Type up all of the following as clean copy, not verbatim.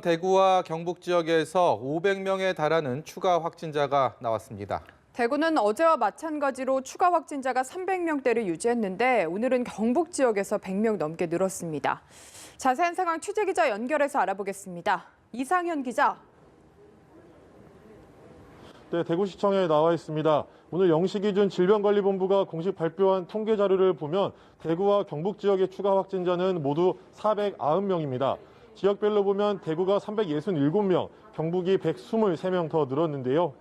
대구와 경북 지역에서 500명에 달하는 추가 확진자가 나왔습니다. 대구는 어제와 마찬가지로 추가 확진자가 300명대를 유지했는데 오늘은 경북 지역에서 100명 넘게 늘었습니다. 자세한 상황 취재기자 연결해서 알아보겠습니다. 이상현 기자. 네, 대구시청에 나와 있습니다. 오늘 0시 기준 질병관리본부가 공식 발표한 통계 자료를 보면 대구와 경북 지역의 추가 확진자는 모두 490명입니다. 지역별로 보면 대구가 367명, 경북이 123명 더 늘었는데요.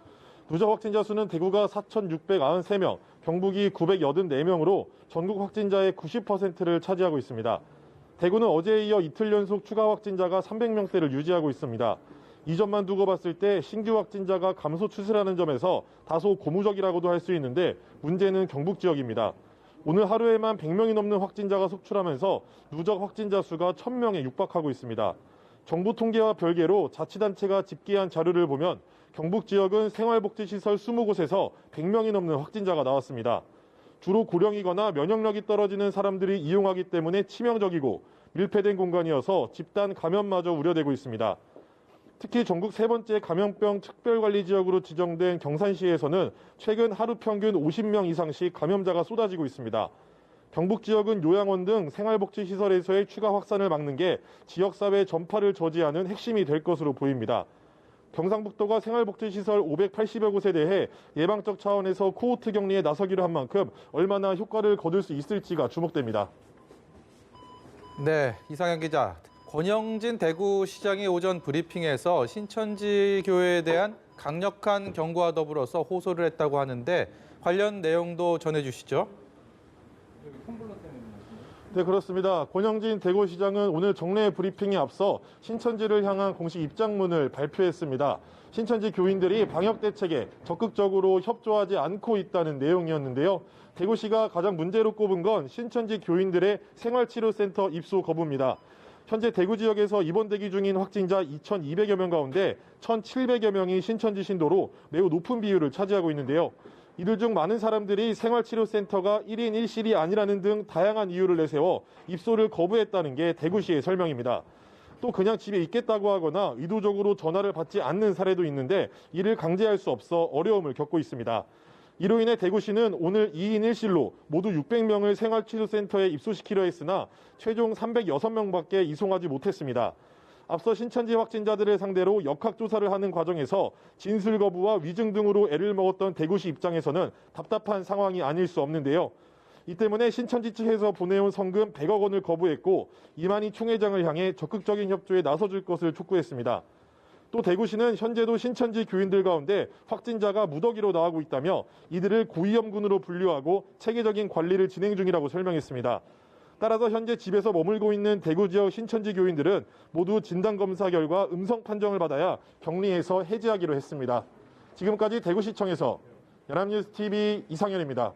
누적 확진자 수는 대구가 4,693명, 경북이 984명으로 전국 확진자의 90%를 차지하고 있습니다. 대구는 어제에 이어 이틀 연속 추가 확진자가 300명대를 유지하고 있습니다. 이 점만 두고 봤을 때 신규 확진자가 감소 추세라는 점에서 다소 고무적이라고도 할 수 있는데 문제는 경북 지역입니다. 오늘 하루에만 100명이 넘는 확진자가 속출하면서 누적 확진자 수가 1,000명에 육박하고 있습니다. 정부 통계와 별개로 자치단체가 집계한 자료를 보면 경북 지역은 생활복지시설 20곳에서 100명이 넘는 확진자가 나왔습니다. 주로 고령이거나 면역력이 떨어지는 사람들이 이용하기 때문에 치명적이고 밀폐된 공간이어서 집단 감염마저 우려되고 있습니다. 특히 전국 세 번째 감염병 특별관리지역으로 지정된 경산시에서는 최근 하루 평균 50명 이상씩 감염자가 쏟아지고 있습니다. 경북 지역은 요양원 등 생활복지시설에서의 추가 확산을 막는 게 지역사회 전파를 저지하는 핵심이 될 것으로 보입니다. 경상북도가 생활복지시설 580여 곳에 대해 예방적 차원에서 코호트 격리에 나서기로 한 만큼 얼마나 효과를 거둘 수 있을지가 주목됩니다. 네, 이상현 기자. 권영진 대구시장이 오전 브리핑에서 신천지 교회에 대한 강력한 경고와 더불어서 호소를 했다고 하는데 관련 내용도 전해주시죠. 네, 그렇습니다. 권영진 대구시장은 오늘 정례 브리핑에 앞서 신천지를 향한 공식 입장문을 발표했습니다. 신천지 교인들이 방역 대책에 적극적으로 협조하지 않고 있다는 내용이었는데요. 대구시가 가장 문제로 꼽은 건 신천지 교인들의 생활치료센터 입소 거부입니다. 현재 대구 지역에서 입원 대기 중인 확진자 2,200여 명 가운데 1,700여 명이 신천지 신도로 매우 높은 비율을 차지하고 있는데요. 이들 중 많은 사람들이 생활치료센터가 1인 1실이 아니라는 등 다양한 이유를 내세워 입소를 거부했다는 게 대구시의 설명입니다. 또 그냥 집에 있겠다고 하거나 의도적으로 전화를 받지 않는 사례도 있는데 이를 강제할 수 없어 어려움을 겪고 있습니다. 이로 인해 대구시는 오늘 2인 1실로 모두 600명을 생활치료센터에 입소시키려 했으나 최종 306명밖에 이송하지 못했습니다. 앞서 신천지 확진자들을 상대로 역학조사를 하는 과정에서 진술 거부와 위증 등으로 애를 먹었던 대구시 입장에서는 답답한 상황이 아닐 수 없는데요. 이 때문에 신천지 측에서 보내온 성금 100억 원을 거부했고 이만희 총회장을 향해 적극적인 협조에 나서줄 것을 촉구했습니다. 또 대구시는 현재도 신천지 교인들 가운데 확진자가 무더기로 나오고 있다며 이들을 고위험군으로 분류하고 체계적인 관리를 진행 중이라고 설명했습니다. 따라서 현재 집에서 머물고 있는 대구 지역 신천지 교인들은 모두 진단검사 결과 음성 판정을 받아야 격리해서 해제하기로 했습니다. 지금까지 대구시청에서 연합뉴스TV 이상현입니다.